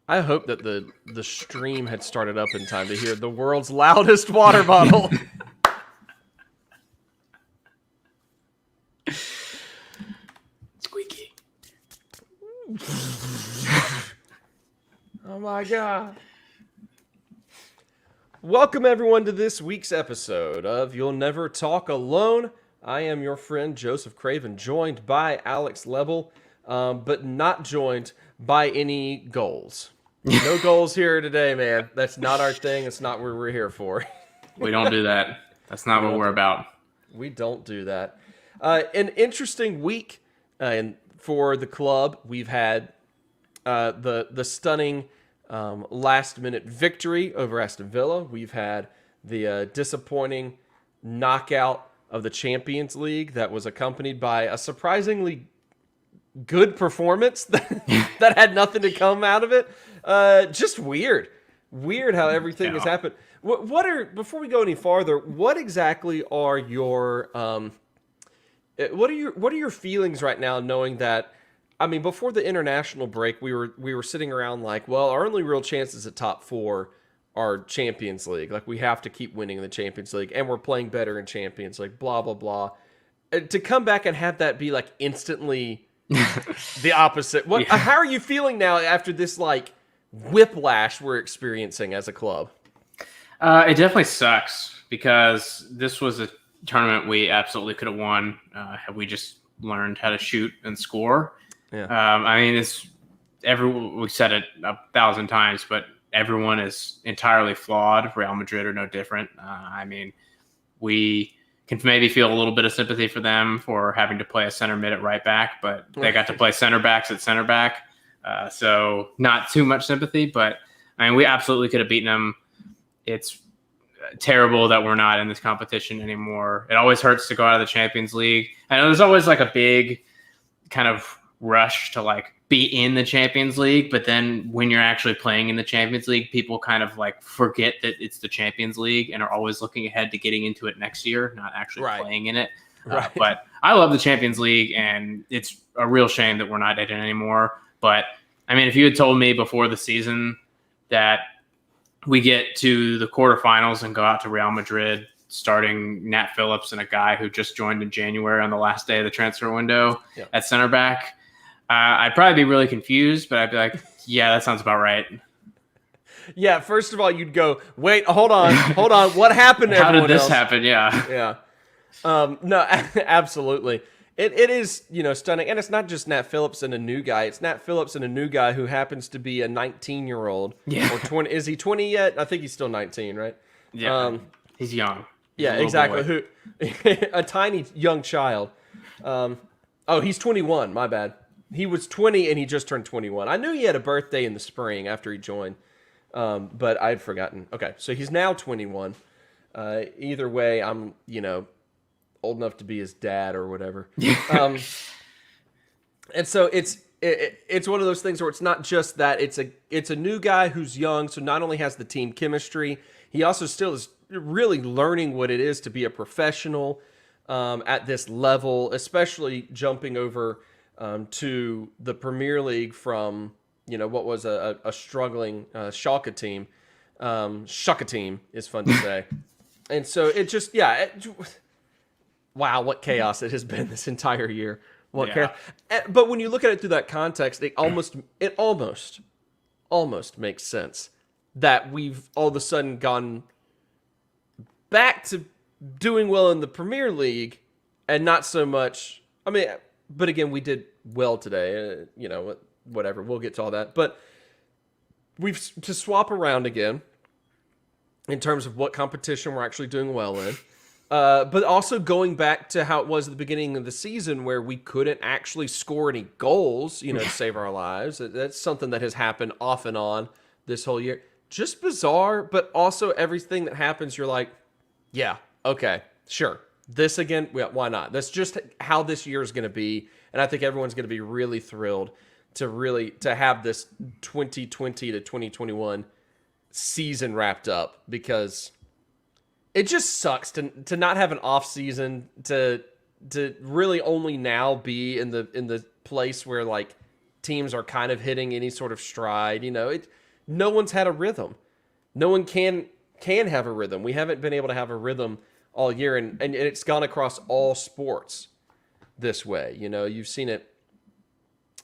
I hope that the stream had started up in time to hear the world's loudest water bottle. Squeaky. Oh my god. Welcome everyone to this week's episode of You'll Never Talk Alone. I am your friend Joseph Craven, joined by Alex Lebel, but not joined by any goals. No goals here today, man. That's not our thing. It's not what we're here for. We don't do that. That's not what we're about. We don't do that. An interesting week for the club. We've had the stunning last-minute victory over Aston Villa. We've had the disappointing knockout of the Champions League that was accompanied by a surprisingly good performance that had nothing to come out of it. Just weird how everything has happened. Before we go any farther, what exactly are your what are your feelings right now, knowing that, I mean, before the international break, we were sitting around like, well, our only real chances at top four are Champions League. Like, we have to keep winning in the Champions League, and we're playing better in Champions League, blah, blah, blah. To come back and have that be, like, instantly the opposite. How are you feeling now after this, like, whiplash we're experiencing as a club? It definitely sucks, because this was a tournament we absolutely could have won had we just learned how to shoot and score. Yeah. I mean, we said it 1,000 times, but everyone is entirely flawed. Real Madrid are no different. I mean, we can maybe feel a little bit of sympathy for them for having to play a center mid at right back, but they got to play center backs at center back. So not too much sympathy, but I mean, we absolutely could have beaten them. It's terrible that we're not in this competition anymore. It always hurts to go out of the Champions League. I know there's always like a big kind of rush to like be in the Champions League, but then when you're actually playing in the Champions League, people kind of like forget that it's the Champions League and are always looking ahead to getting into it next year, not actually playing in it. Right. But I love the Champions League, and it's a real shame that we're not in it anymore. But I mean, if you had told me before the season that we get to the quarterfinals and go out to Real Madrid starting Nat Phillips and a guy who just joined in January on the last day of the transfer window at center back, I'd probably be really confused, but I'd be like, yeah, that sounds about right. Yeah, first of all, you'd go, wait, hold on. What happened to everyone else? How did this happen? Yeah. Yeah. No, absolutely. It is, stunning. And it's not just Nat Phillips and a new guy. It's Nat Phillips and a new guy who happens to be a 19-year-old. Yeah. Or 20. Is he 20 yet? I think he's still 19, right? Yeah. He's young. Yeah, exactly. A tiny young child. He's 21. My bad. He was 20 and he just turned 21. I knew he had a birthday in the spring after he joined, but I'd forgotten. Okay, so he's now 21. Either way, I'm, old enough to be his dad or whatever. And so it's one of those things where it's not just that, it's a new guy who's young, so not only has the team chemistry, he also still is really learning what it is to be a professional at this level, especially jumping over to the Premier League from, what was a struggling Schalke team. Schalke team is fun to say. And so it just, wow, what chaos it has been this entire year. What chaos. But when you look at it through that context, it almost makes sense that we've all of a sudden gone back to doing well in the Premier League and not so much. I mean, but again, we did well today. Whatever. We'll get to all that. But we've to swap around again in terms of what competition we're actually doing well in. But also going back to how it was at the beginning of the season where we couldn't actually score any goals, to save our lives. That's something that has happened off and on this whole year. Just bizarre, but also everything that happens, you're like, yeah, okay, sure. This again, why not? That's just how this year is going to be. And I think everyone's going to be really thrilled to have this 2020 to 2021 season wrapped up, because it just sucks to not have an off season, to really only now be in the place where, like, teams are kind of hitting any sort of stride. No one's had a rhythm. No one can have a rhythm. We haven't been able to have a rhythm all year, and it's gone across all sports this way. You've seen it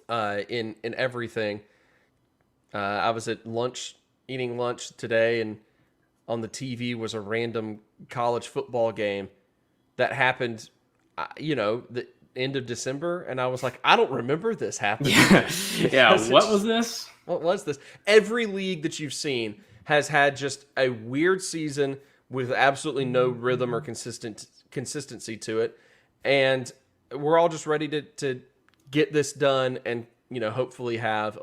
in everything. I was at lunch, eating lunch today, and on the TV was a random college football game that happened, the end of December, and I was like, I don't remember this happening. Yeah. What was this? What was this? Every league that you've seen has had just a weird season with absolutely no rhythm or consistency to it, and we're all just ready to get this done and hopefully have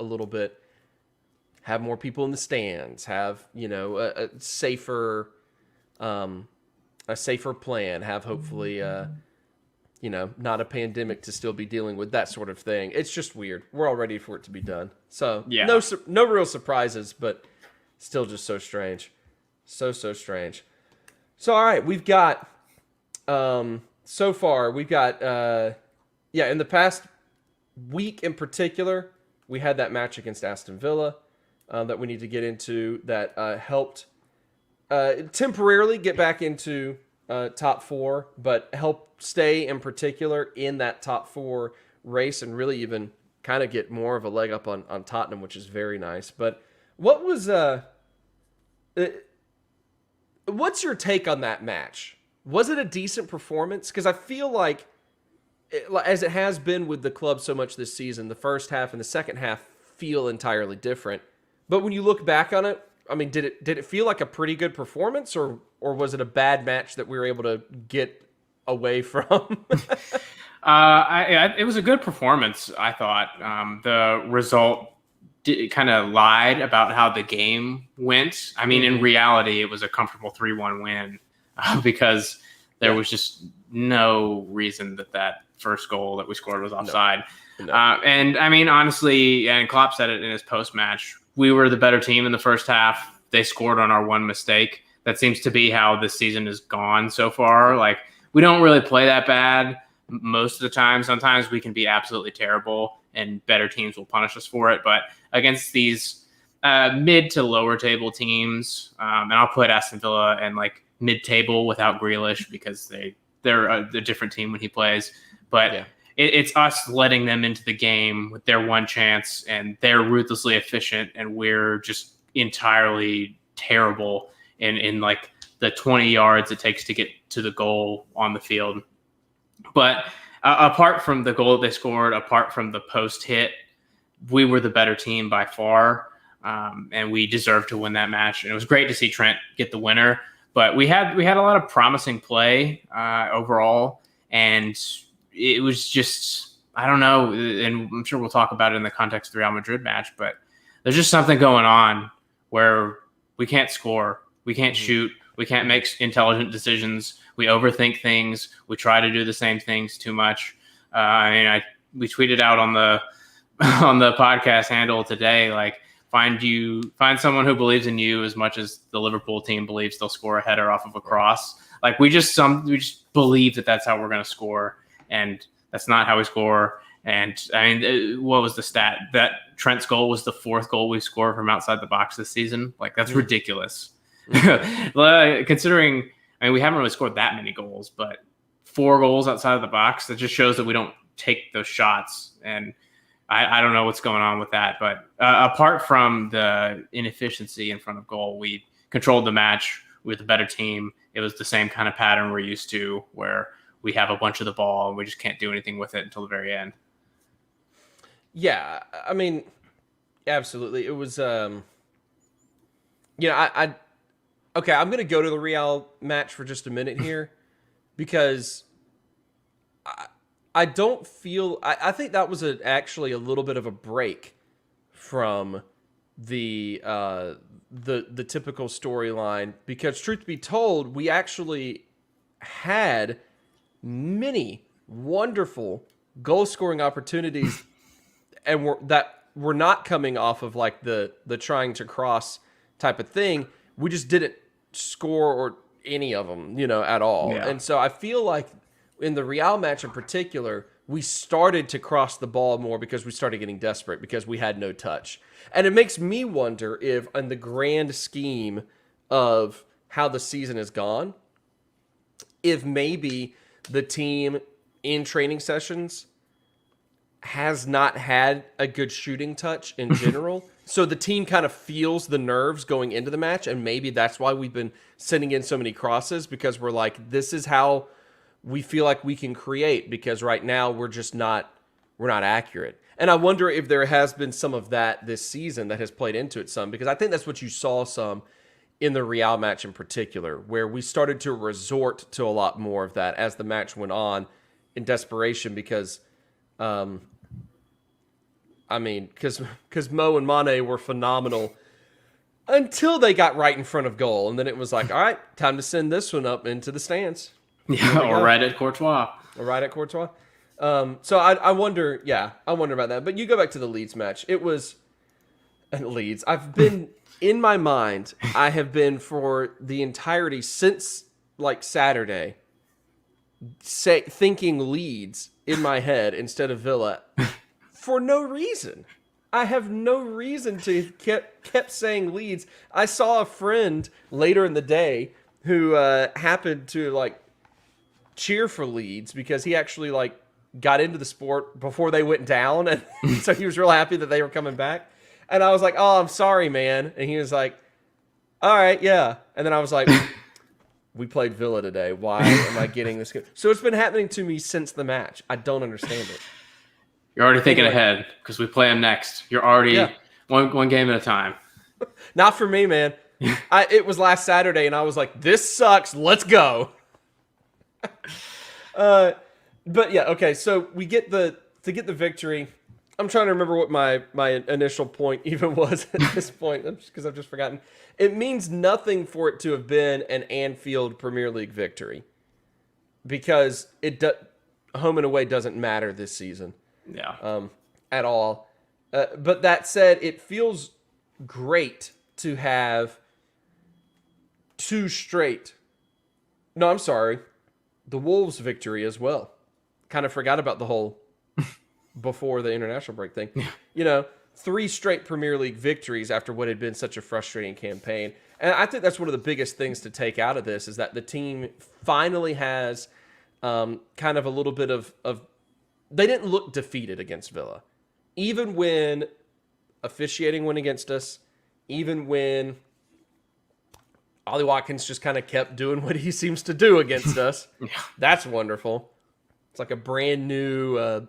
more people in the stands, have a safer plan, have hopefully not a pandemic to still be dealing with, that sort of thing. It's just weird. We're all ready for it to be done. So yeah, no real surprises, but still just so strange. So strange. So all right, we've got so far we've got in the past week in particular, we had that match against Aston Villa that we need to get into that helped temporarily get back into top four, but help stay in particular in that top four race and really even kind of get more of a leg up on Tottenham, which is very nice. But what was what's your take on that match? Was it a decent performance? Because I feel like, as it has been with the club so much this season, the first half and the second half feel entirely different. But when you look back on it, I mean, did it feel like a pretty good performance, or was it a bad match that we were able to get away from? It was a good performance, I thought. The result kind of lied about how the game went. I mean, in reality, it was a comfortable 3-1 win because there was just no reason that first goal that we scored was offside. No. And I mean, honestly, and Klopp said it in his post-match, we were the better team in the first half. They scored on our one mistake. That seems to be how this season has gone so far. Like, we don't really play that bad most of the time. Sometimes we can be absolutely terrible and better teams will punish us for it. But against these mid to lower table teams, and I'll put Aston Villa and like mid-table without Grealish because they're a different team when he plays. But it's us letting them into the game with their one chance, and they're ruthlessly efficient, and we're just entirely terrible in like the 20 yards it takes to get to the goal on the field. But apart from the goal they scored, apart from the post hit, we were the better team by far, and we deserved to win that match. And it was great to see Trent get the winner. But we had a lot of promising play overall, and it was just, I don't know, and I'm sure we'll talk about it in the context of the Real Madrid match, but there's just something going on where we can't score, we can't shoot, we can't make intelligent decisions, we overthink things, we try to do the same things too much. We tweeted out on the podcast handle today, like, find someone who believes in you as much as the Liverpool team believes they'll score a header off of a cross. Like, we just believe that that's how we're going to score, and that's not how we score. And I mean, what was the stat? That Trent's goal was the fourth goal we scored from outside the box this season. Like, that's ridiculous. Considering, I mean, we haven't really scored that many goals, but 4 goals outside of the box, that just shows that we don't take those shots. And I don't know what's going on with that. But apart from the inefficiency in front of goal, we controlled the match with a better team. It was the same kind of pattern we're used to, where we have a bunch of the ball and we just can't do anything with it until the very end. Yeah, I mean, absolutely. It was, okay, I'm going to go to the Real match for just a minute here because I don't feel, I think that was actually a little bit of a break from the typical storyline, because truth be told, we actually had many wonderful goal scoring opportunities and that were not coming off of like the trying to cross type of thing. We just didn't score or any of them, at all. Yeah. And so I feel like in the Real match in particular, we started to cross the ball more because we started getting desperate because we had no touch. And it makes me wonder if, in the grand scheme of how the season has gone, if maybe the team in training sessions has not had a good shooting touch in general. So the team kind of feels the nerves going into the match, and maybe that's why we've been sending in so many crosses, because we're like, this is how we feel like we can create, because right now we're not accurate. And I wonder if there has been some of that this season that has played into it some, because I think that's what you saw some in the Real match in particular, where we started to resort to a lot more of that as the match went on in desperation, because because Mo and Mane were phenomenal until they got right in front of goal. And then it was like, all right, time to send this one up into the stands. Yeah, or right at Courtois. Or right at Courtois. So I wonder about that. But you go back to the Leeds match. It was Leeds. I've been, in my mind, I have been for the entirety since like Saturday, thinking Leeds in my head instead of Villa. For no reason. I have no reason to kept saying Leeds. I saw a friend later in the day who happened to like cheer for Leeds because he actually like got into the sport before they went down, and so he was real happy that they were coming back. And I was like, "Oh, I'm sorry, man." And he was like, "All right, yeah." And then I was like, "We played Villa today. Why am I getting this?" So it's been happening to me since the match. I don't understand it. You're already thinking ahead because we play them next. You're already one game at a time. Not for me, man. It was last Saturday, and I was like, "This sucks. Let's go." But yeah, okay. So we get the victory. I'm trying to remember what my initial point even was at this point, because I've just forgotten. It means nothing for it to have been an Anfield Premier League victory, because home and away doesn't matter this season. Yeah. At all. But that said, it feels great to have two straight. No, I'm sorry. The Wolves victory as well. Kind of forgot about the whole before the international break thing. You know, 3 straight Premier League victories after what had been such a frustrating campaign. And I think that's one of the biggest things to take out of this, is that the team finally has kind of a little bit of they didn't look defeated against Villa. Even when officiating went against us, even when Ollie Watkins just kind of kept doing what he seems to do against us. That's wonderful. It's like a brand new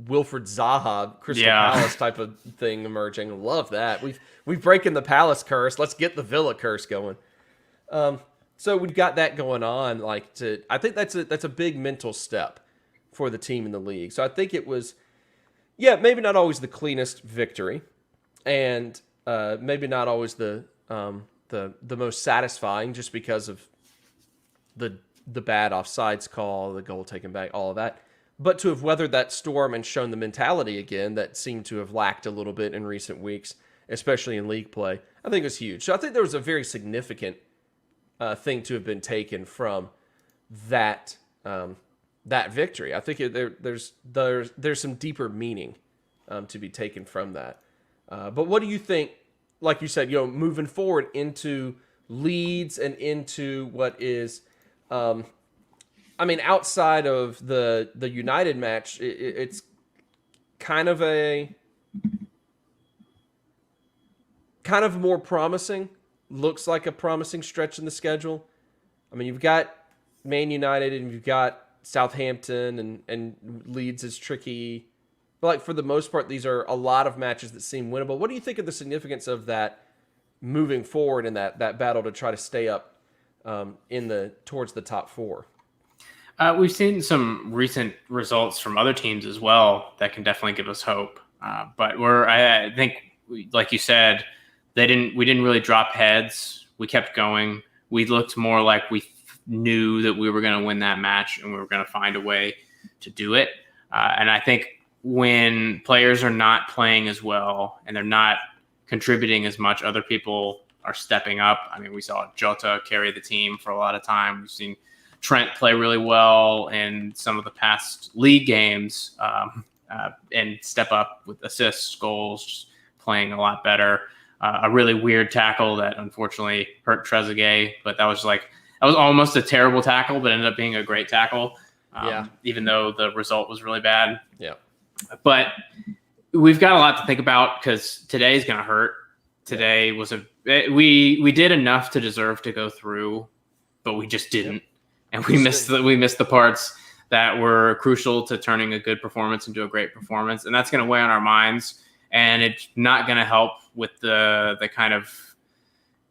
Wilfred Zaha, Crystal Palace type of thing emerging. Love that. We've breaking the Palace curse. Let's get the Villa curse going. So we've got that going on. I think that's a big mental step for the team in the league. So I think it was, maybe not always the cleanest victory, and maybe not always the most satisfying, just because of the bad offsides call, the goal taken back, all of that. But to have weathered that storm and shown the mentality again that seemed to have lacked a little bit in recent weeks, especially in league play, I think it was huge. So I think there was a very significant thing to have been taken from that victory. I think there's some deeper meaning to be taken from that. But what do you think? Like you said, moving forward into Leeds and into what is, outside of the United match, it's kind of more promising. Looks like a promising stretch in the schedule. I mean, you've got Man United and you've got Southampton, and Leeds is tricky. But for the most part, these are a lot of matches that seem winnable. What do you think of the significance of that moving forward in that battle to try to stay up towards the top 4? We've seen some recent results from other teams as well that can definitely give us hope. But I think, like you said, we didn't really drop heads. We kept going. We looked more like we knew that we were going to win that match, and we were going to find a way to do it. And I think when players are not playing as well and they're not contributing as much, other people are stepping up. I mean, we saw Jota carry the team for a lot of time. We've seen Trent play really well in some of the past league games, and step up with assists, goals, just playing a lot better. A really weird tackle that unfortunately hurt Trezeguet, but that was almost a terrible tackle, but ended up being a great tackle. Even though the result was really bad. Yeah. But we've got a lot to think about because today's going to hurt. Today was we did enough to deserve to go through, but we just didn't. And we missed the parts that were crucial to turning a good performance into a great performance. And that's going to weigh on our minds. And it's not going to help with the kind of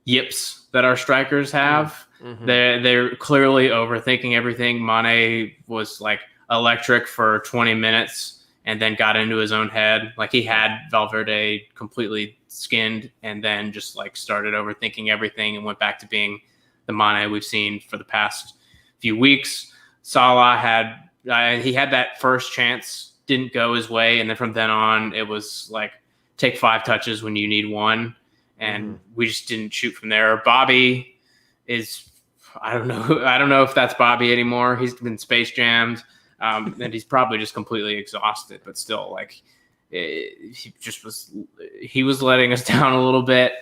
yips that our strikers have. Mm-hmm. They're clearly overthinking everything. Mane was like electric for 20 minutes and then got into his own head. Like he had Valverde completely skinned and then just like started overthinking everything and went back to being the Mane we've seen for the past few weeks. Salah had that first chance, didn't go his way. And then from then on, it was like take 5 touches when you need one. And we just didn't shoot from there. Bobby is, I don't know if that's Bobby anymore. He's been space jammed, and he's probably just completely exhausted. But still, like he was letting us down a little bit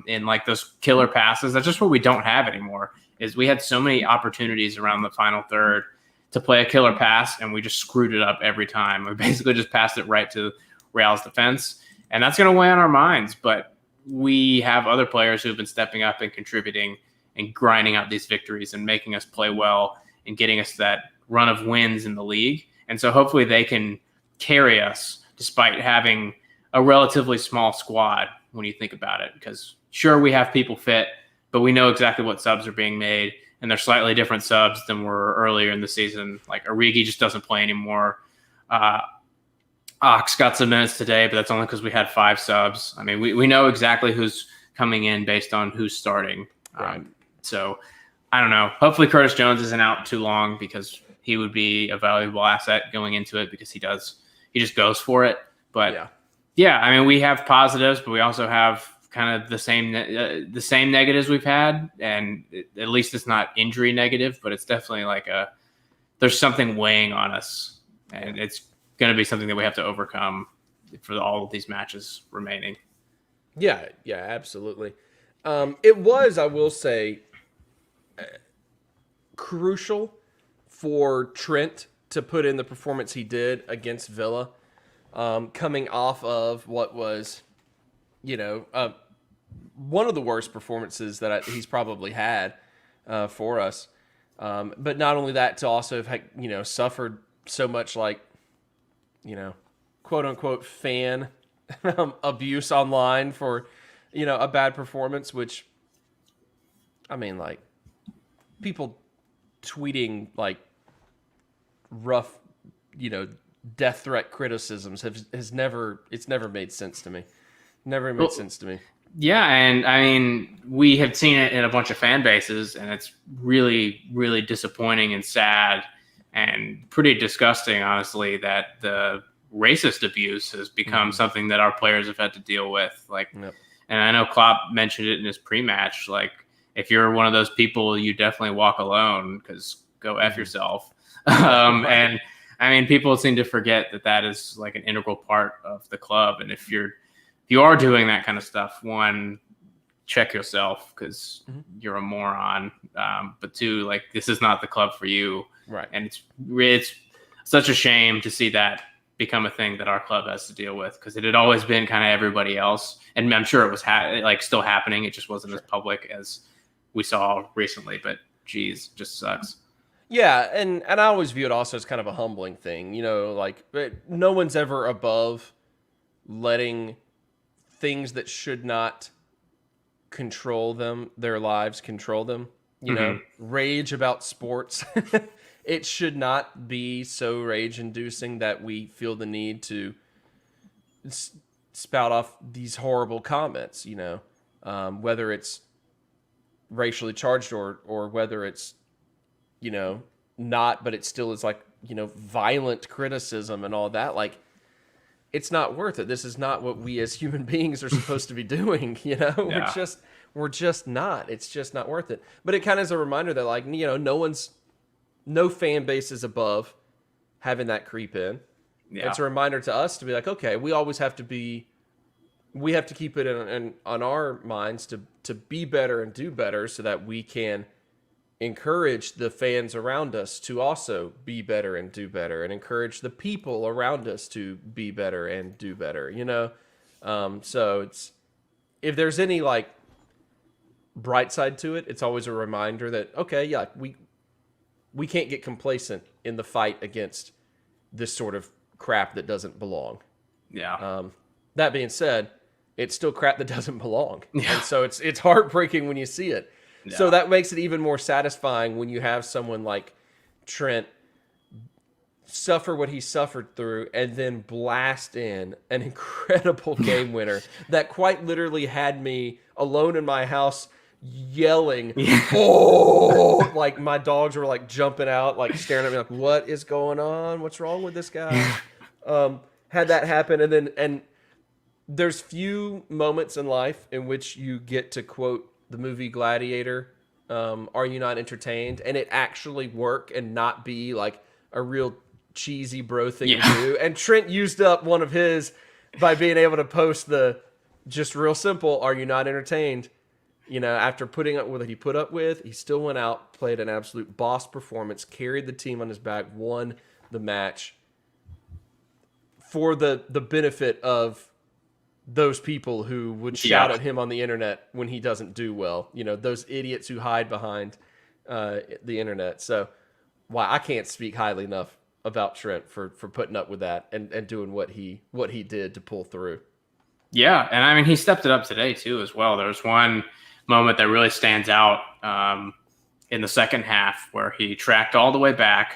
in like those killer passes. That's just what we don't have anymore. Is we had so many opportunities around the final third to play a killer pass, and we just screwed it up every time. We basically just passed it right to Real's defense, and that's going to weigh on our minds. But we have other players who have been stepping up and contributing and grinding out these victories and making us play well and getting us that run of wins in the league. And so hopefully they can carry us despite having a relatively small squad when you think about it. Because sure, we have people fit, but we know exactly what subs are being made, and they're slightly different subs than were earlier in the season. Like Origi just doesn't play anymore. Ox got some minutes today, but that's only because we had 5 subs. I mean, we know exactly who's coming in based on who's starting. Right. So I don't know. Hopefully Curtis Jones isn't out too long because he would be a valuable asset going into it because he just goes for it. But yeah, I mean, we have positives, but we also have kind of the same negatives we've had. And at least it's not injury negative, but it's definitely like there's something weighing on us, and it's going to be something that we have to overcome for all of these matches remaining. Yeah, absolutely. It was, I will say, crucial for Trent to put in the performance he did against Villa, coming off of what was, one of the worst performances that he's probably had for us. But not only that, to also have, suffered so much like, quote unquote fan abuse online for, a bad performance, which, I mean, like, people tweeting like rough, death threat criticisms it's never made sense to me. Never made sense to me. Yeah, and I mean, we have seen it in a bunch of fan bases, and it's really, really disappointing and sad and pretty disgusting, honestly, that the racist abuse has become something that our players have had to deal with. Like, and I know Klopp mentioned it in his pre-match. Like, if you're one of those people, you definitely walk alone because go F yourself. And I mean, people seem to forget that is like an integral part of the club. And if you are doing that kind of stuff, one, check yourself because you're a moron. But 2, like, this is not the club for you. Right. And it's such a shame to see that become a thing that our club has to deal with because it had always been kind of everybody else. And I'm sure it was still happening. It just wasn't as public as we saw recently. But geez, just sucks. Yeah, and I always view it also as kind of a humbling thing. Like, no one's ever above letting things that should not control them, their lives control them. Rage about sports. It should not be so rage-inducing that we feel the need to spout off these horrible comments, whether it's racially charged or whether it's, not, but it still is like, violent criticism and all that. Like, it's not worth it. This is not what we as human beings are supposed to be doing. Yeah. We're just not. It's just not worth it. But it kind of is a reminder that, like, no one's no fan base is above having that creep in. Yeah. It's a reminder to us to be like, okay, we always have to be, we have to keep it on our minds to be better and do better so that we can encourage the fans around us to also be better and do better, and encourage the people around us to be better and do better, you know? So it's, if there's any like bright side to it, it's always a reminder that, okay, yeah, we can't get complacent in the fight against this sort of crap that doesn't belong. Yeah. That being said, it's still crap that doesn't belong. Yeah. And so it's heartbreaking when you see it. Yeah. So that makes it even more satisfying when you have someone like Trent suffer what he suffered through and then blast in an incredible game winner that quite literally had me alone in my house yelling, oh, like my dogs were like jumping out, like staring at me like, what is going on? What's wrong with this guy? Had that happen. And there's few moments in life in which you get to quote the movie Gladiator, are you not entertained? And it actually work and not be like a real cheesy bro thing to do. And Trent used up one of his by being able to post the just real simple, are you not entertained? You know, after putting up with what he put up with, he still went out, played an absolute boss performance, carried the team on his back, won the match for the benefit of those people who would shout at him on the internet when he doesn't do well. You know, those idiots who hide behind the internet. So, wow, I can't speak highly enough about Trent for putting up with that and doing what he did to pull through. Yeah, and I mean, he stepped it up today too as well. There was one moment that really stands out in the second half where he tracked all the way back,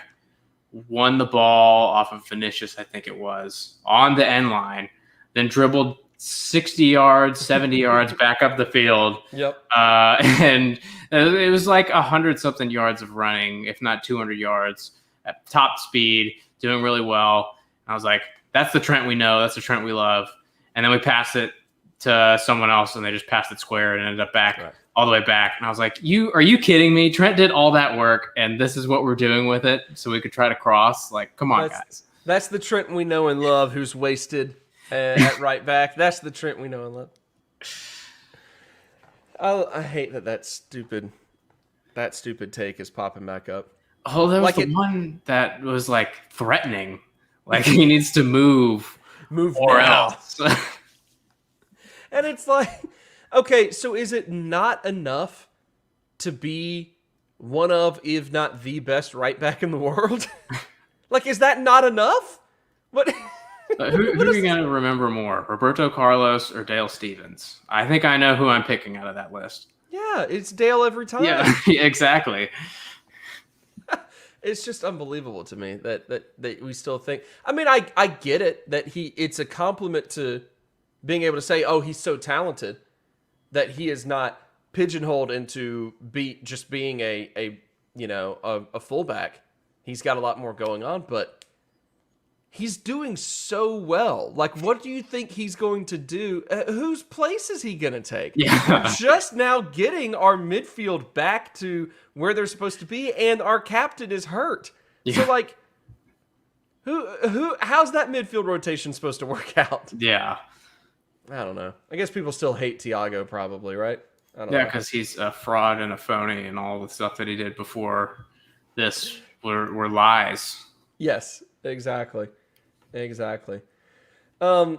won the ball off of Vinicius, I think it was, on the end line, then dribbled 60 yards, 70 yards back up the field. Yep. And it was like 100-something yards of running, if not 200 yards at top speed, doing really well. And I was like, that's the Trent we know. That's the Trent we love. And then we passed it to someone else, and they just passed it square and ended up back all the way back. And I was like, are you kidding me? Trent did all that work, and this is what we're doing with it so we could try to cross? Like, come on, guys. That's the Trent we know and love who's wasted at right back. That's the Trent we know and love. I hate that stupid take is popping back up. Oh, that was like the one that was like threatening. Like he needs to move or now. else. And it's like, okay, so is it not enough to be one of, if not the best right back in the world? Like, is that not enough? What? Who are you going to remember more, Roberto Carlos or Dale Stephens? I think I know who I'm picking out of that list. Yeah, it's Dale every time. Yeah, exactly. It's just unbelievable to me that we still think. I mean, I get it that it's a compliment to being able to say, oh, he's so talented that he is not pigeonholed into just being a fullback. He's got a lot more going on, but he's doing so well. Like, what do you think he's going to do? Whose place is he going to take? Yeah. We're just now getting our midfield back to where they're supposed to be, and our captain is hurt. Yeah. So, like, how's that midfield rotation supposed to work out? Yeah. I don't know. I guess people still hate Thiago, probably, right? I don't know. Because he's a fraud and a phony, and all the stuff that he did before this were lies. Yes, exactly. All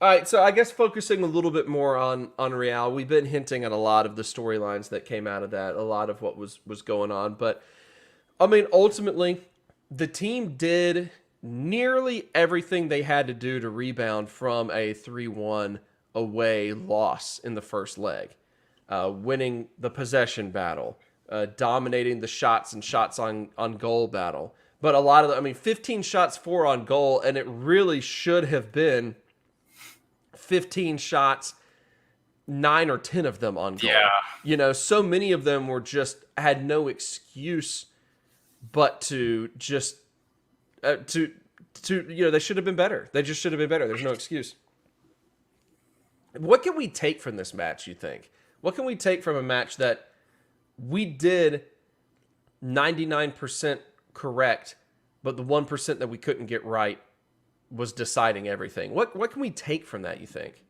right, so I guess focusing a little bit more on Real, we've been hinting at a lot of the storylines that came out of that, a lot of what was going on. But, I mean, ultimately, the team did nearly everything they had to do to rebound from a 3-1 away loss in the first leg, winning the possession battle, dominating the shots on goal battle. But a lot of 15 shots, 4 on goal, and it really should have been 15 shots, 9 or 10 of them on goal. Yeah. You know, so many of them were had no excuse but to just they should have been better. They just should have been better. There's no excuse. What can we take from this match, you think? What can we take from a match that we did 99% correct, but the 1% that we couldn't get right was deciding everything. What can we take from that, you think?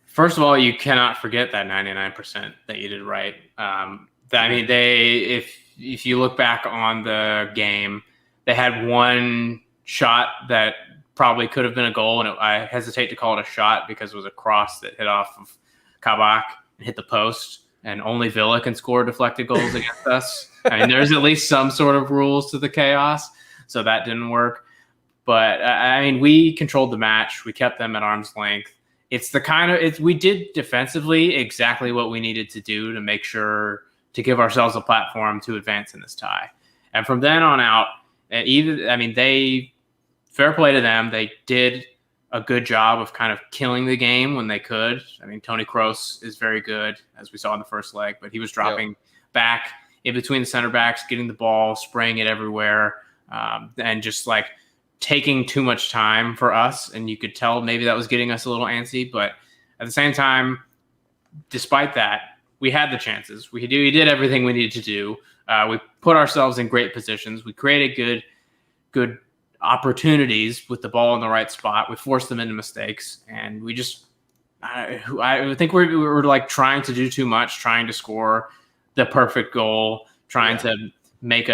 First of all, you cannot forget that 99% that you did right. I mean, if you look back on the game, they had one shot that probably could have been a goal, and I hesitate to call it a shot because it was a cross that hit off of Kabak and hit the post, and only Villa can score deflected goals against us. I mean, there's at least some sort of rules to the chaos, so that didn't work. But, I mean, we controlled the match. We kept them at arm's length. It's the kind of we did defensively exactly what we needed to do to make sure to give ourselves a platform to advance in this tie. And from then on out, they fair play to them. They did a good job of kind of killing the game when they could. I mean, Tony Kroos is very good, as we saw in the first leg, but he was dropping back in between the center backs, getting the ball, spraying it everywhere, and just like taking too much time for us. And you could tell maybe that was getting us a little antsy, but at the same time, despite that, we had the chances. We did everything we needed to do. We put ourselves in great positions. We created good opportunities with the ball in the right spot. We forced them into mistakes, and we just I think we were like trying to do too much, trying to score the perfect goal, trying to make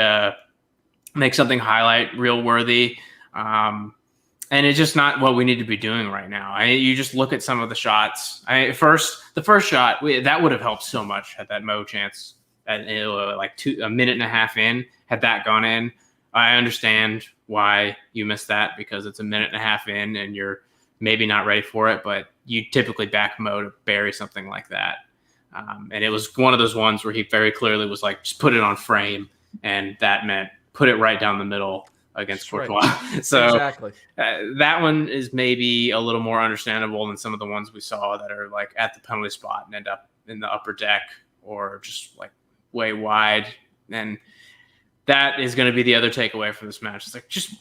something highlight reel worthy. And it's just not what we need to be doing right now. You just look at some of the shots. The first shot, that would have helped so much had that Mo chance at a minute and a half in. Had that gone in, I understand why you missed that because it's a minute and a half in and you're maybe not ready for it, but you typically back Mo to bury something like that. And it was one of those ones where he very clearly was like, just put it on frame, and that meant put it right down the middle against Courtois. Right. So exactly. That one is maybe a little more understandable than some of the ones we saw that are like at the penalty spot and end up in the upper deck or just like way wide. And that is going to be the other takeaway from this match. It's like, just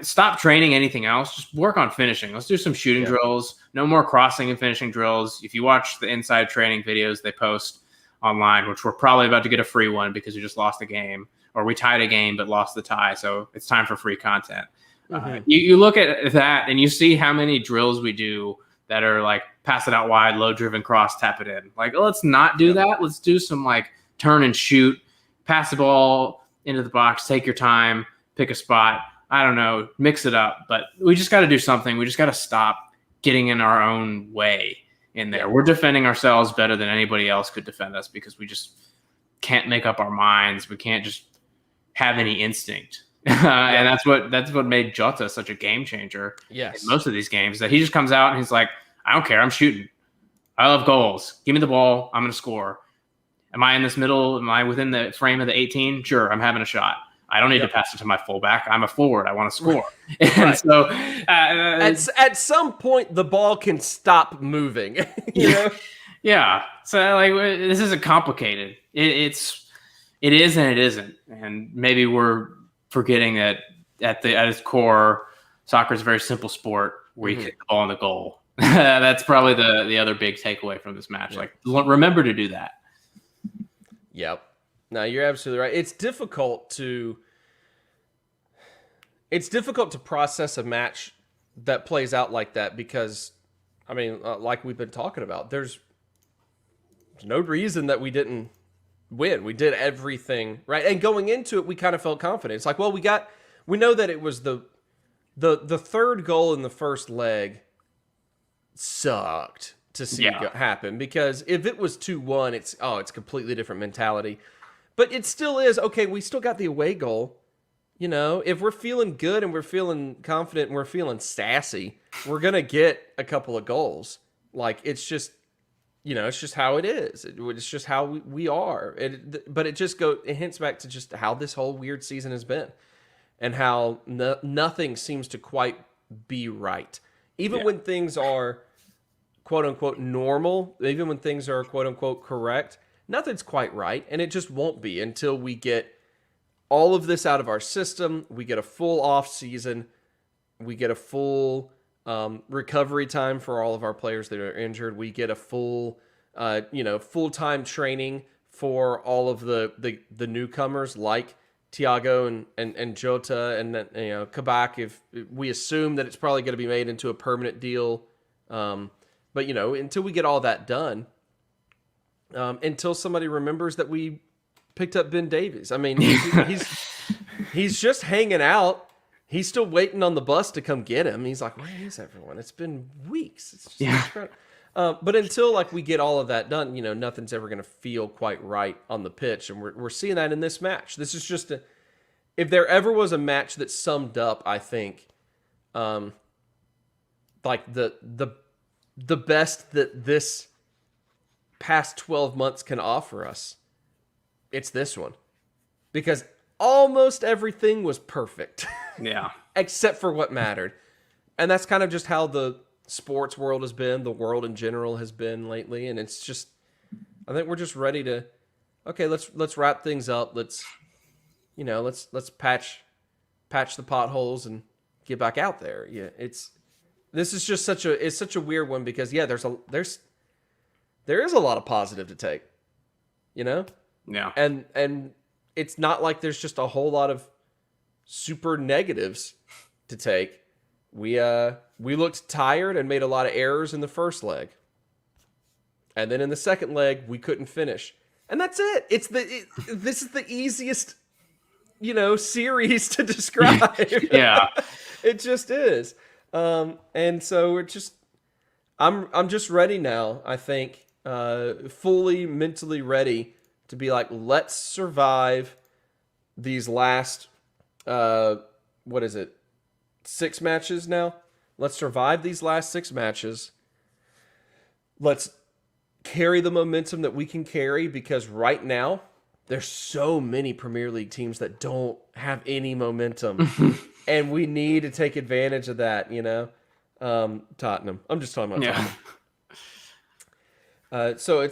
stop training anything else. Just work on finishing. Let's do some shooting drills. No more crossing and finishing drills. If you watch the inside training videos they post online, which we're probably about to get a free one because we just lost the game, or we tied a game but lost the tie, so it's time for free content. Mm-hmm. You look at that and you see how many drills we do that are like pass it out wide, low driven cross, tap it in. Like, let's not do that. Let's do some like turn and shoot, pass the ball into the box, take your time, pick a spot. I don't know, mix it up. But we just got to do something. We just got to stop getting in our own way in there. We're defending ourselves better than anybody else could defend us because we just can't make up our minds. We can't just have any instinct. And that's what made Jota such a game changer in most of these games, that he just comes out and he's like, I don't care, I'm shooting. I love goals. Give me the ball, I'm going to score. Am I in this middle? Am I within the frame of the 18? Sure, I'm having a shot. I don't need to pass it to my fullback. I'm a forward. I want to score. And so at some point, the ball can stop moving. you know? Yeah. So like, this isn't complicated. It is and it isn't. And maybe we're forgetting that at its core, soccer is a very simple sport where you kick the ball in the goal. That's probably the other big takeaway from this match. Like, remember to do that. Yep. No, you're absolutely right. It's difficult to process a match that plays out like that because, I mean, like we've been talking about, there's no reason that we didn't win. We did everything right, and going into it, we kind of felt confident. It's like, well, we know that it was the third goal in the first leg sucked to see happen, because if it was 2-1, it's a completely different mentality. But it still is okay. We still got the away goal. You know, if we're feeling good and we're feeling confident and we're feeling sassy, we're gonna get a couple of goals. Like, it's just, you know, it's just how it is. It's just how we are. But it hints back to just how this whole weird season has been, and how nothing seems to quite be right. Even when things are quote unquote normal, even when things are quote unquote correct, nothing's quite right, and it just won't be until we get all of this out of our system. We get a full off season. We get a full recovery time for all of our players that are injured. We get a full, full-time training for all of the newcomers like Thiago and Jota and then, Kabak, if we assume that it's probably going to be made into a permanent deal. But until we get all that done, until somebody remembers that we picked up Ben Davies. I mean, he's just hanging out. He's still waiting on the bus to come get him. He's like, where is everyone? It's been weeks. It's just incredible. But until we get all of that done, nothing's ever going to feel quite right on the pitch, and we're seeing that in this match. This is just if there ever was a match that summed up, I think, the best that this past 12 months can offer us, it's this one, because almost everything was perfect. Yeah, except for what mattered, and that's kind of just how the sports world has been, the world in general has been lately, and it's just, I think we're just ready to, okay, let's wrap things up. Let's patch the potholes and get back out there. Yeah, this is just such a weird one because there is a lot of positive to take, Yeah, and it's not like there's just a whole lot of super negatives to take. We looked tired and made a lot of errors in the first leg. And then in the second leg, we couldn't finish. And that's it. This is the easiest, series to describe. Yeah. It just is. And so I'm just ready now, I think, fully mentally ready to be like, let's survive these last, 6 matches now. Let's survive these last 6 matches. Let's carry the momentum that we can carry, because right now there's so many Premier League teams that don't have any momentum. And we need to take advantage of that, Tottenham. I'm just talking about Tottenham. So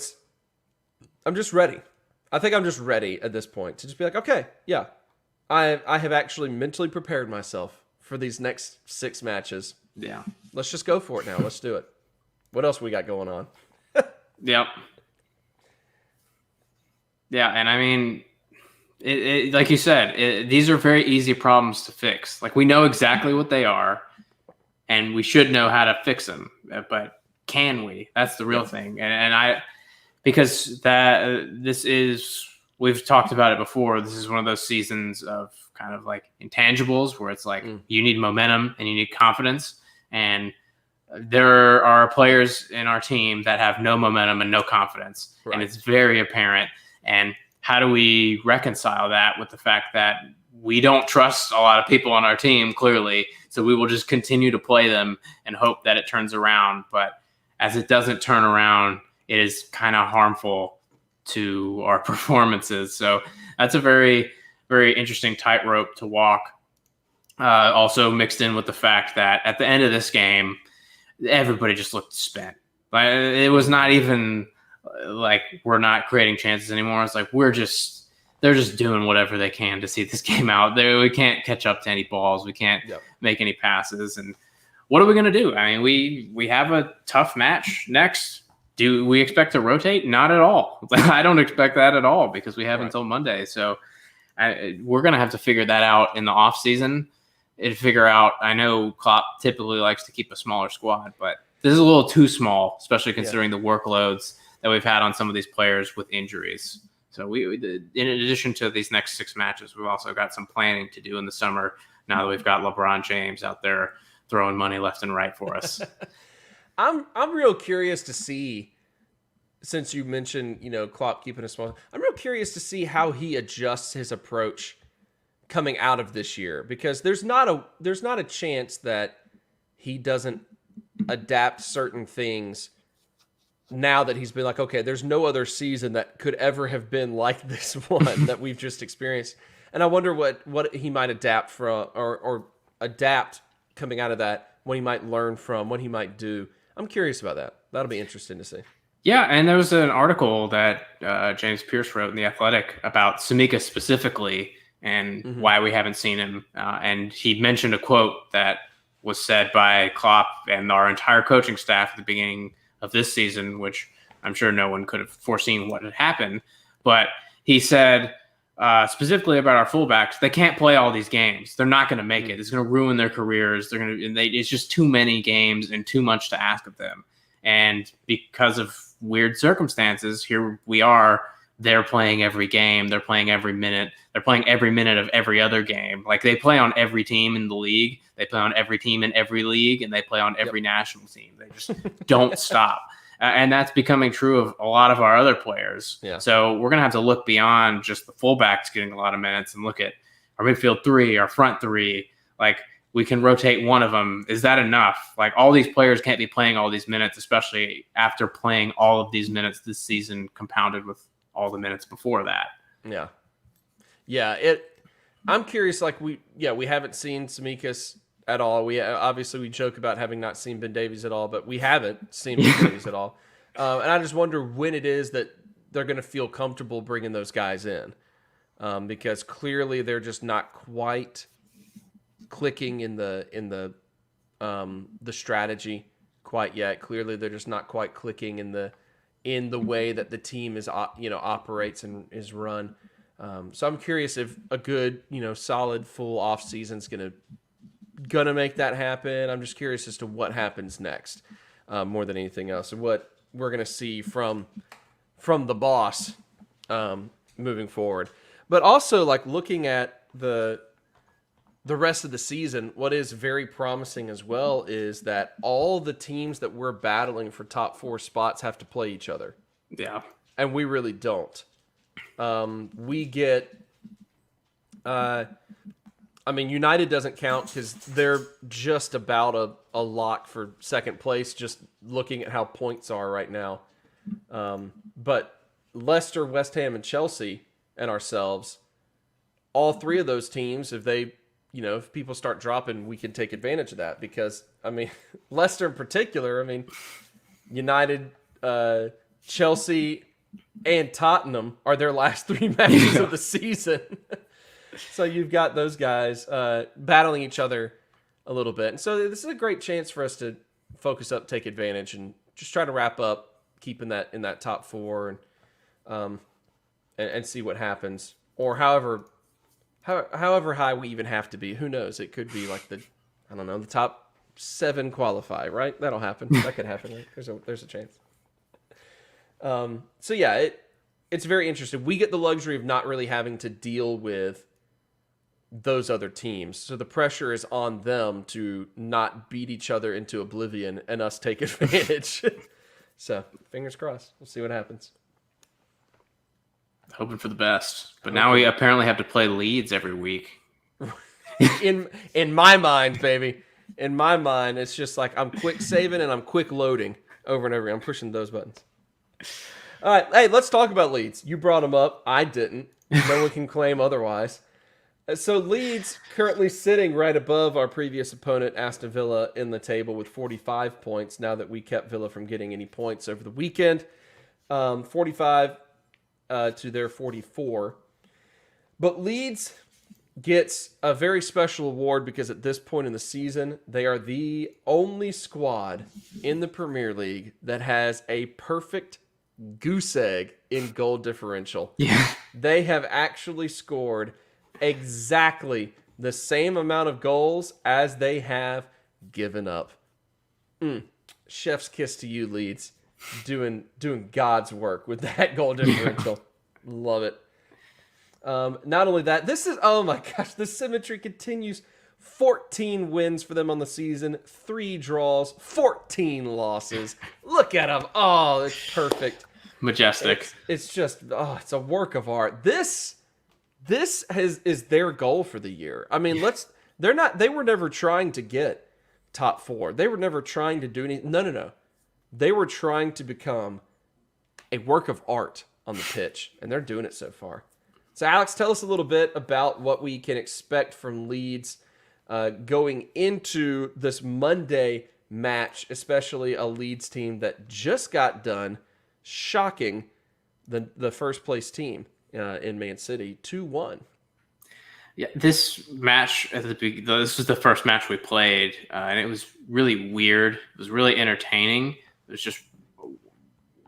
I'm just ready. I think I'm just ready at this point to just be like, okay, yeah, I have actually mentally prepared myself for these next 6 matches. Yeah. Let's just go for it now. Let's do it. What else we got going on? Yep. Yeah, and I mean, it like you said, these are very easy problems to fix. Like, we know exactly what they are, and we should know how to fix them. But can we? That's the real thing. Because we've talked about it before. This is one of those seasons of kind of like intangibles where it's like you need momentum and you need confidence. And there are players in our team that have no momentum and no confidence. Right. And it's very apparent. And how do we reconcile that with the fact that we don't trust a lot of people on our team, clearly? So we will just continue to play them and hope that it turns around. But as it doesn't turn around, it is kind of harmful to our performances. So that's a very, very interesting tightrope to walk. Also mixed in with the fact that at the end of this game, everybody just looked spent. Like, it was not even like we're not creating chances anymore. It's like they're just doing whatever they can to see this game out. We can't catch up to any balls. We can't make any passes. And what are we going to do? I mean, we have a tough match next. Do we expect to rotate? Not at all. I don't expect that at all because we have until Monday. So we're going to have to figure that out in the off season and figure out. I know Klopp typically likes to keep a smaller squad, but this is a little too small, especially considering the workloads that we've had on some of these players with injuries. So we in addition to these next 6 matches, we've also got some planning to do in the summer now that we've got LeBron James out there throwing money left and right for us. I'm real curious to see, since you mentioned, Klopp keeping a small, I'm real curious to see how he adjusts his approach coming out of this year, because there's not a chance that he doesn't adapt certain things now that he's been like, okay, there's no other season that could ever have been like this one that we've just experienced. And I wonder what he might adapt from or adapt coming out of that, what he might learn from, what he might do. I'm curious about that. That'll be interesting to see. Yeah, and there was an article that James Pierce wrote in The Athletic about Tsimikas specifically and why we haven't seen him. And he mentioned a quote that was said by Klopp and our entire coaching staff at the beginning of this season, which I'm sure no one could have foreseen what had happened. But he said, specifically about our fullbacks, they can't play all these games. They're not going to make it. It's going to ruin their careers. It's just too many games and too much to ask of them. And because of weird circumstances, here we are. They're playing every game. They're playing every minute. They're playing every minute of every other game. Like, they play on every team in the league. They play on every team in every league, and they play on every national team. They just don't stop. And that's becoming true of a lot of our other players. Yeah. So we're going to have to look beyond just the fullbacks getting a lot of minutes and look at our midfield three, our front three. Like, we can rotate one of them. Is that enough? Like, all these players can't be playing all these minutes, especially after playing all of these minutes this season, compounded with all the minutes before that. Yeah. Yeah. I'm curious, like, we haven't seen Tsimikas at all. We joke about having not seen Ben Davies at all, but we haven't seen Ben Davies at all. And I just wonder when it is that they're going to feel comfortable bringing those guys in, because clearly they're just not quite clicking in the strategy quite yet. Clearly they're just not quite clicking in the way that the team is operates and is run. So I'm curious if a good solid full off season is gonna make that happen. I'm just curious as to what happens next, more than anything else, and what we're gonna see from the boss moving forward. But also, like, looking at the rest of the season, what is very promising as well is that all the teams that we're battling for top 4 spots have to play each other. Yeah, and we really don't. We get. United doesn't count because they're just about a lock for second place, just looking at how points are right now. But Leicester, West Ham, and Chelsea and ourselves, all 3 of those teams, if people start dropping, we can take advantage of that because, Leicester in particular, United, Chelsea, and Tottenham are their last 3 matches of the season. So you've got those guys battling each other a little bit. And so this is a great chance for us to focus up, take advantage, and just try to wrap up, keeping that in that top 4 and see what happens. Or however high we even have to be. Who knows? It could be like the top 7 qualify, right? That'll happen. That could happen. Right? There's a chance. So yeah, it's very interesting. We get the luxury of not really having to deal with those other teams. So the pressure is on them to not beat each other into oblivion and us take advantage. So fingers crossed. We'll see what happens. Hoping for the best. But now we apparently have to play Leeds every week. In my mind, baby. In my mind, it's just like I'm quick saving and I'm quick loading over and over again. I'm pushing those buttons. All right, hey, let's talk about Leeds. You brought them up. I didn't. No one can claim otherwise. So Leeds currently sitting right above our previous opponent, Aston Villa, in the table with 45 points now that we kept Villa from getting any points over the weekend. 45 to their 44. But Leeds gets a very special award because at this point in the season, they are the only squad in the Premier League that has a perfect goose egg in goal differential. Yeah. They have actually scored exactly the same amount of goals as they have given up. Chef's kiss to you, Leeds. Doing God's work with that goal differential. Love it. Not only that, oh my gosh, the symmetry continues. 14 wins for them on the season, 3 draws, 14 losses. Look at them. Oh, it's perfect. Majestic. It's just, it's a work of art. This is their goal for the year. I mean, they were never trying to get top 4. They were never trying to do anything. No. They were trying to become a work of art on the pitch, and they're doing it so far. So, Alex, tell us a little bit about what we can expect from Leeds going into this Monday match, especially a Leeds team that just got done shocking the first place team in Man City 2-1. Yeah, this match this was the first match we played, and it was really weird. It was really entertaining. It was just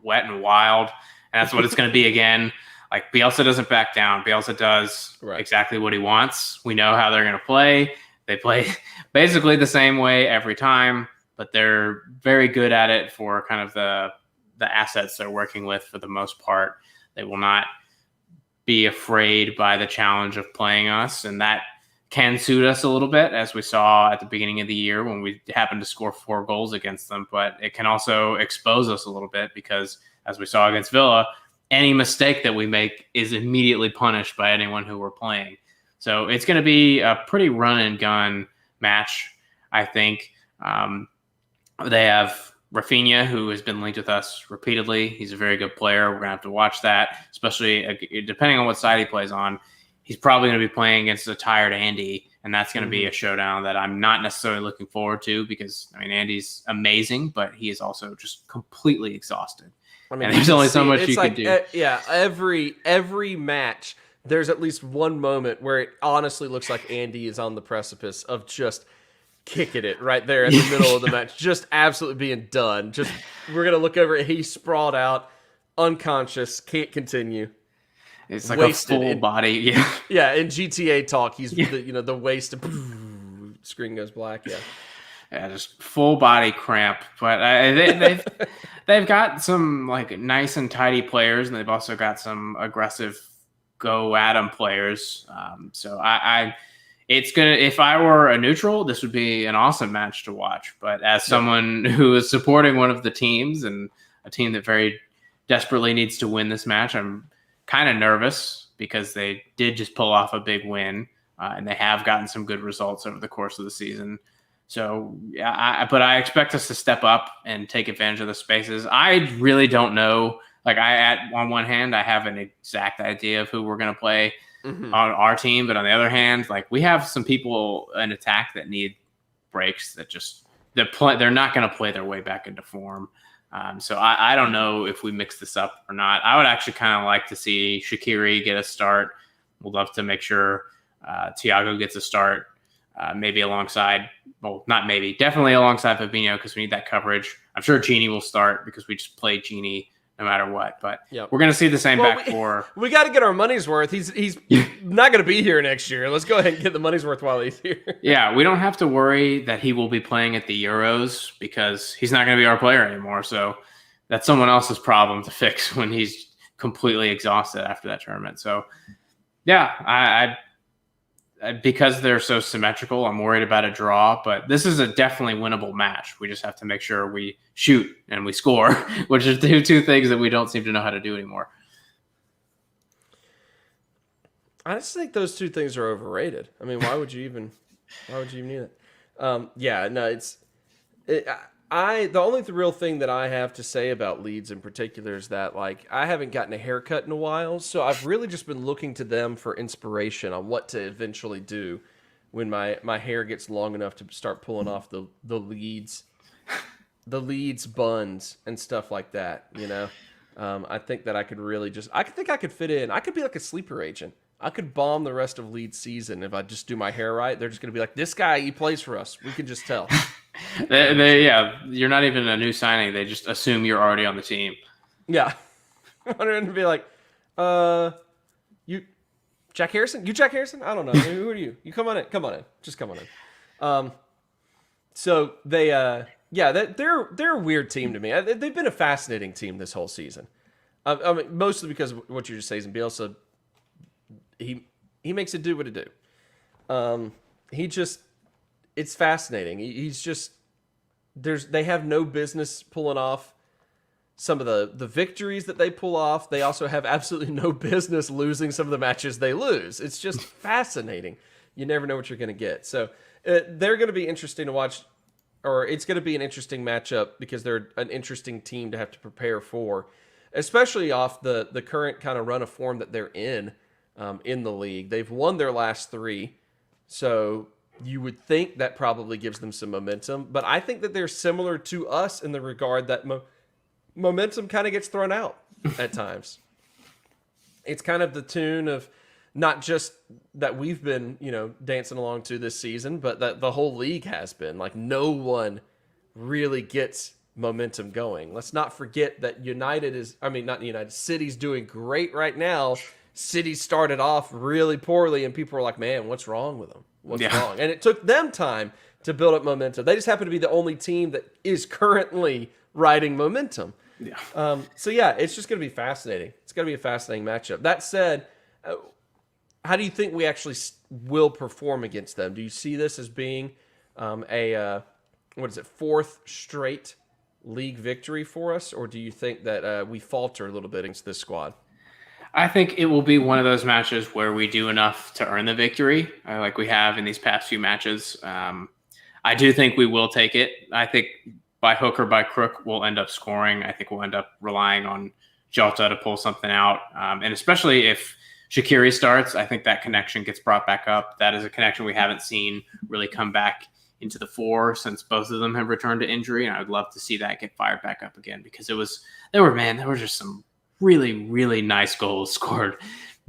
wet and wild, and that's what it's going to be again. like Bielsa doesn't back down. Bielsa does exactly what he wants. We know how they're going to play. They play basically the same way every time, but they're very good at it for kind of the assets they're working with for the most part. They will not be afraid by the challenge of playing us, and that can suit us a little bit, as we saw at the beginning of the year when we happened to score 4 goals against them. But it can also expose us a little bit because, as we saw against Villa, any mistake that we make is immediately punished by anyone who we're playing. So it's going to be a pretty run and gun match, I think. They have Rafinha, who has been linked with us repeatedly. He's a very good player. We're going to have to watch that, especially depending on what side he plays on. He's probably going to be playing against a tired Andy, and that's going to be a showdown that I'm not necessarily looking forward to because, I mean, Andy's amazing, but he is also just completely exhausted. I mean, and there's only so much you can do. Yeah, every match, there's at least one moment where it honestly looks like Andy is on the precipice of just kicking it right there in the middle of the match, just absolutely being done. Just we're going to look over it. He's sprawled out, unconscious, can't continue. It's like wasted. A full body. Yeah. Yeah. In GTA talk, he's the waist screen goes black. Yeah. Yeah, just full body cramp. But they've got some like nice and tidy players, and they've also got some aggressive go at 'em players. So it's gonna. If I were a neutral, this would be an awesome match to watch. But as someone who is supporting one of the teams and a team that very desperately needs to win this match, I'm kind of nervous because they did just pull off a big win, and they have gotten some good results over the course of the season. So, yeah, but I expect us to step up and take advantage of the spaces. I really don't know. Like, on one hand, I have an exact idea of who we're going to play on our team, but on the other hand, like, we have some people in attack that need breaks that just they're not going to play their way back into form. So I don't know if we mix this up or not. I would actually kind of like to see Shaqiri get a start. We'd love to make sure Thiago gets a start, maybe alongside, well, not maybe, definitely alongside Fabinho because we need that coverage. I'm sure Genie will start because we just play Genie no matter what. But we're going to see the same back four. We got to get our money's worth. He's not going to be here next year. Let's go ahead and get the money's worth while he's here. Yeah, we don't have to worry that he will be playing at the Euros because he's not going to be our player anymore. So that's someone else's problem to fix when he's completely exhausted after that tournament. So, yeah, I because they're so symmetrical, I'm worried about a draw, but this is a definitely winnable match. We just have to make sure we shoot and we score, which are two things that we don't seem to know how to do anymore. I just think those two things are overrated. I mean, why would you even need it? The only real thing that I have to say about Leeds in particular is that, like, I haven't gotten a haircut in a while, so I've really just been looking to them for inspiration on what to eventually do when my hair gets long enough to start pulling off the Leeds buns and stuff like that. You know, I think that I could really I could fit in. I could be like a sleeper agent. I could bomb the rest of Leeds season if I just do my hair right. They're just going to be like, this guy, he plays for us. We can just tell. You're not even a new signing. They just assume you're already on the team. Yeah. I'm going to be like, you Jack Harrison? You Jack Harrison? I don't know. Who are you? You come on in. Just come on in. So they're a weird team to me. They've been a fascinating team this whole season. I mean, mostly because of what you're just saying. Bielsa, he makes it do what it do. It's fascinating. They have no business pulling off some of the victories that they pull off. They also have absolutely no business losing some of the matches they lose. It's just fascinating. You never know what you're going to get. So they're going to be interesting to watch, or it's going to be an interesting matchup because they're an interesting team to have to prepare for, especially off the current kind of run of form that they're in the league. They've won their last 3, so you would think that probably gives them some momentum, but I think that they're similar to us in the regard that momentum kind of gets thrown out at times. It's kind of the tune of not just that we've been, dancing along to this season, but that the whole league has been. Like, no one really gets momentum going. Let's not forget that City's doing great right now. City started off really poorly, and people were like, man, what's wrong with them? What's wrong? And it took them time to build up momentum. They just happen to be the only team that is currently riding momentum. Yeah. So, yeah, it's just going to be fascinating. It's going to be a fascinating matchup. That said, how do you think we actually will perform against them? Do you see this as being fourth straight league victory for us? Or do you think that we falter a little bit against this squad? I think it will be one of those matches where we do enough to earn the victory, like we have in these past few matches. I do think we will take it. I think by hook or by crook, we'll end up scoring. I think we'll end up relying on Jota to pull something out. And especially if Shaqiri starts, I think that connection gets brought back up. That is a connection we haven't seen really come back into the fore since both of them have returned to injury. And I would love to see that get fired back up again, because there were just some really, really nice goals scored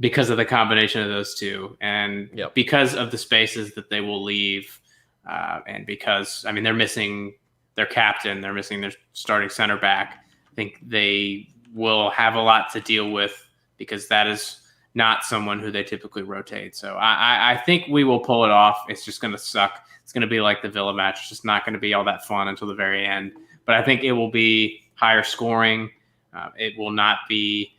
because of the combination of those two. And because of the spaces that they will leave. And because, they're missing their captain, they're missing their starting center back. I think they will have a lot to deal with, because that is not someone who they typically rotate. So I think we will pull it off. It's just going to suck. It's going to be like the Villa match. It's just not going to be all that fun until the very end. But I think it will be higher scoring. It will not be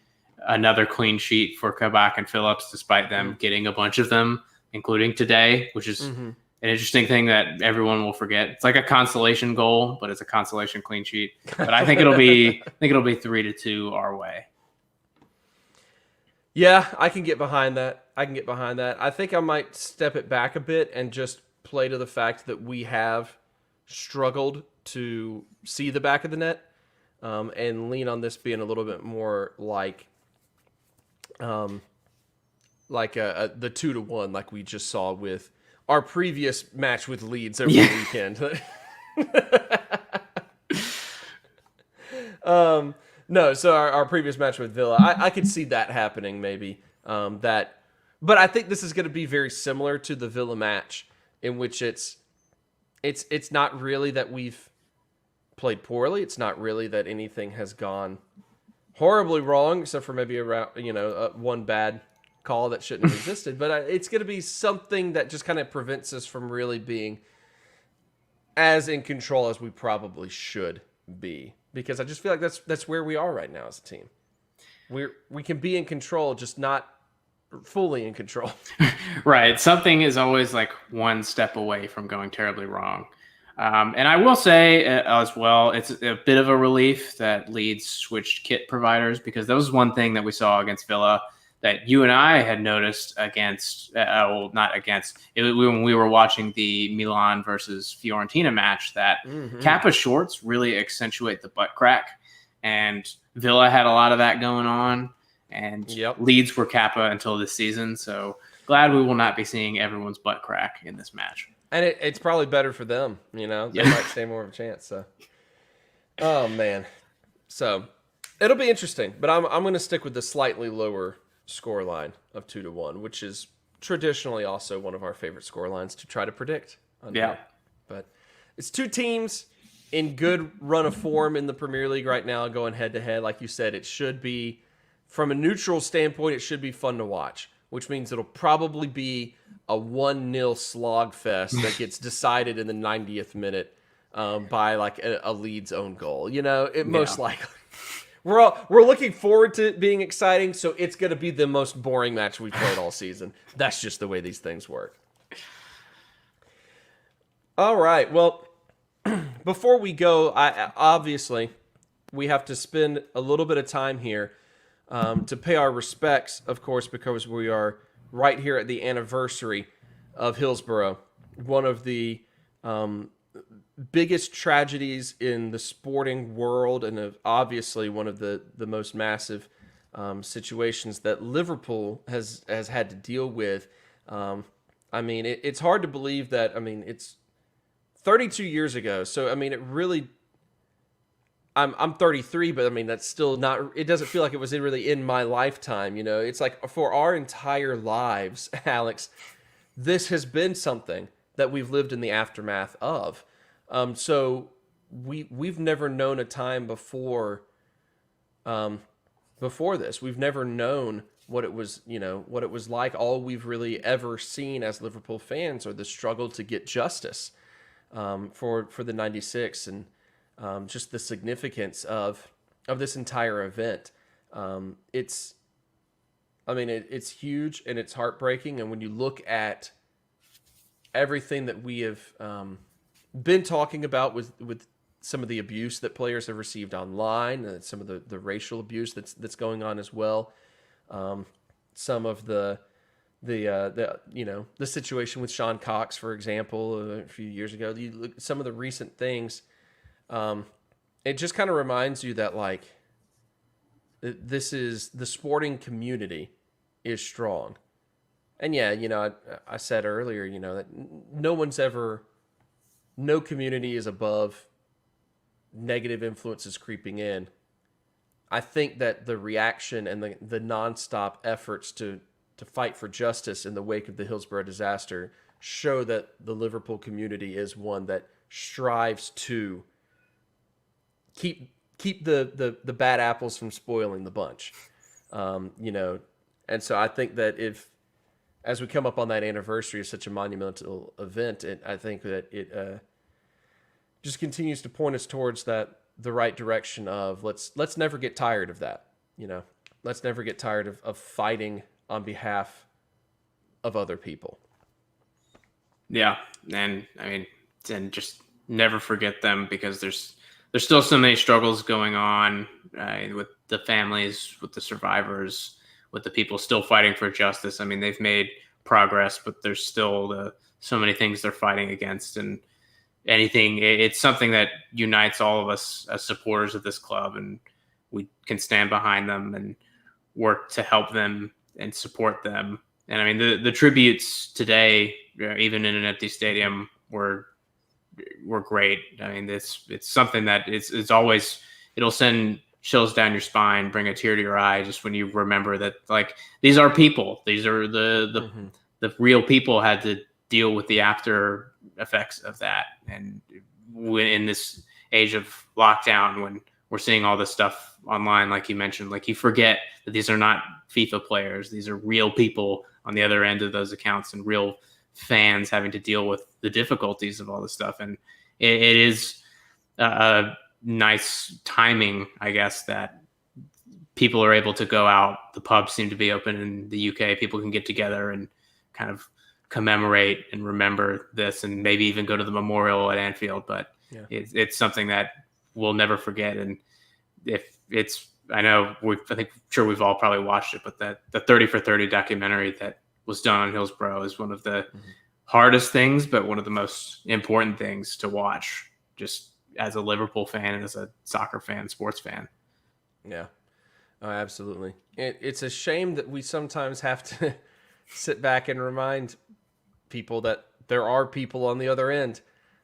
another clean sheet for Kabak and Phillips, despite them getting a bunch of them, including today, which is an interesting thing that everyone will forget. It's like a consolation goal, but it's a consolation clean sheet. But I think it'll be 3-2 our way. Yeah, I can get behind that. I think I might step it back a bit and just play to the fact that we have struggled to see the back of the net, and lean on this being a little bit more like the 2-1, like we just saw with our previous match with Leeds over the weekend. No, so our previous match with Villa, I could see that happening maybe. But I think this is going to be very similar to the Villa match, in which it's not really that we've played poorly. It's not really that anything has gone horribly wrong, except for maybe around one bad call that shouldn't have existed. But it's going to be something that just kind of prevents us from really being as in control as we probably should be. Because I just feel like that's where we are right now as a team. We can be in control, just not fully in control. Right. Something is always like one step away from going terribly wrong. And I will say as well, it's a bit of a relief that Leeds switched kit providers, because that was one thing that we saw against Villa that you and I had noticed when we were watching the Milan versus Fiorentina match, that Kappa shorts really accentuate the butt crack, and Villa had a lot of that going on, and Leeds were Kappa until this season. So glad we will not be seeing everyone's butt crack in this match. And it's probably better for them, they might stand more of a chance. So, oh man, so it'll be interesting. But I'm going to stick with the slightly lower score line of 2-1, which is traditionally also one of our favorite score lines to try to predict. But it's two teams in good run of form in the Premier League right now, going head to head. Like you said, it should be, from a neutral standpoint, it should be fun to watch, which means it'll probably be a 1-0 slog fest that gets decided in the 90th minute by like a Leeds own goal. Most likely. We're looking forward to it being exciting, so it's going to be the most boring match we've played all season. That's just the way these things work. All right, well, before we go, obviously, we have to spend a little bit of time here to pay our respects, of course, because we are right here at the anniversary of Hillsborough, one of the biggest tragedies in the sporting world, and obviously one of the most massive situations that Liverpool has had to deal with. It's hard to believe that. It's 32 years ago, so it really. I'm 33, but that's still not. It doesn't feel like it was really in my lifetime. It's like for our entire lives, Alex, this has been something that we've lived in the aftermath of. So we've never known a time before this. We've never known what it was, what it was like. All we've really ever seen as Liverpool fans are the struggle to get justice for the '96 and just the significance of this entire event. It's huge and it's heartbreaking. And when you look at everything that we have been talking about with some of the abuse that players have received online, and some of the racial abuse that's going on as well. Some of the situation with Sean Cox, for example, a few years ago. You look at some of the recent things. It just kind of reminds you that like this is the sporting community is strong. And yeah, I said earlier, that no community is above negative influences creeping in. I think that the reaction and the nonstop efforts to fight for justice in the wake of the Hillsborough disaster show that the Liverpool community is one that strives to keep the bad apples from spoiling the bunch. And so I think that as we come up on that anniversary of such a monumental event, I think that it just continues to point us towards the right direction of let's never get tired of that. Let's never get tired of fighting on behalf of other people. Yeah. And just never forget them, because there's still so many struggles going on with the families, with the survivors, with the people still fighting for justice. I mean, they've made progress, but there's still so many things they're fighting against, and it's something that unites all of us as supporters of this club, and we can stand behind them and work to help them and support them. And I mean, the tributes today, even in an empty stadium, were great. I mean, it's something that it's always, it'll send chills down your spine, bring a tear to your eye, just when you remember that, like, these are people. These are the real people had to deal with the after effects of that. And when in this age of lockdown, when we're seeing all this stuff online, like you mentioned, like, you forget that these are not FIFA players. These are real people on the other end of those accounts, and real fans having to deal with the difficulties of all this stuff. And it is a nice timing, I guess, that people are able to go out. The pubs seem to be open in the UK. People can get together and kind of commemorate and remember this, and maybe even go to the memorial at Anfield. But it's something that we'll never forget. And sure we've all probably watched it, but the 30 for 30 documentary that was done on Hillsborough is one of the hardest things, but one of the most important things to watch, just as a Liverpool fan and as a soccer fan, sports fan. Yeah, absolutely. It's a shame that we sometimes have to sit back and remind people that there are people on the other end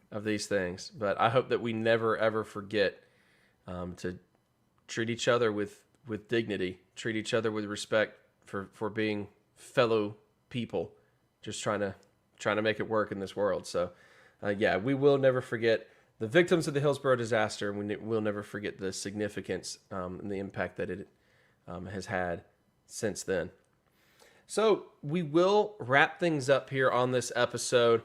of these things. But I hope that we never, ever forget to treat each other with dignity, treat each other with respect for being fellow people, just trying to make it work in this world. So, we will never forget the victims of the Hillsborough disaster. We'll never forget the significance and the impact that it has had since then. So we will wrap things up here on this episode.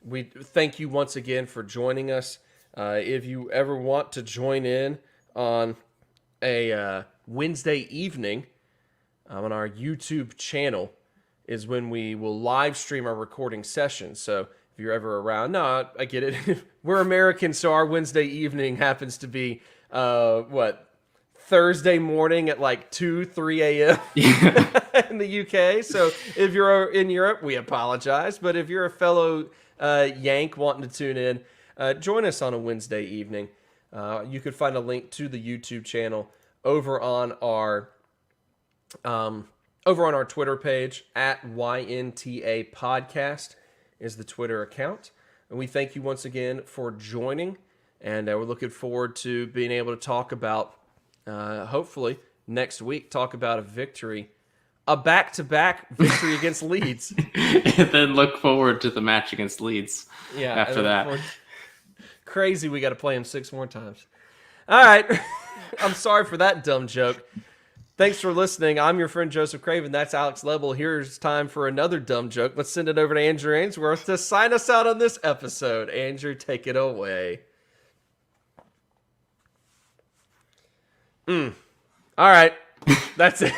We thank you once again for joining us. If you ever want to join in on a Wednesday evening on our YouTube channel, is when we will live stream our recording session. So if you're ever around, no, I get it. We're American, so our Wednesday evening happens to be Thursday morning at like 2-3 a.m. in the UK. So if you're in Europe, we apologize. But if you're a fellow Yank wanting to tune in, join us on a Wednesday evening. You could find a link to the YouTube channel over on our Twitter page at YNTA Podcast is the Twitter account. And we thank you once again for joining. And we're looking forward to being able to talk about, hopefully next week, talk about a back-to-back victory against Leeds. And then look forward to the match against Leeds after that. crazy we got to play him 6 more times. All right. I'm sorry for that dumb joke. Thanks for listening. I'm your friend Joseph Craven. That's Alex Lebel. Here's time for another dumb joke. Let's send it over to Andrew Ainsworth to sign us out on this episode. Andrew, take it away. All right. That's it.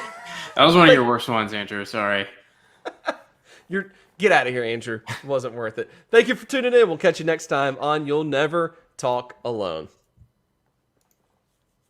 That was one of your worst ones, Andrew. Sorry. Get out of here, Andrew. It wasn't worth it. Thank you for tuning in. We'll catch you next time on You'll Never Talk Alone.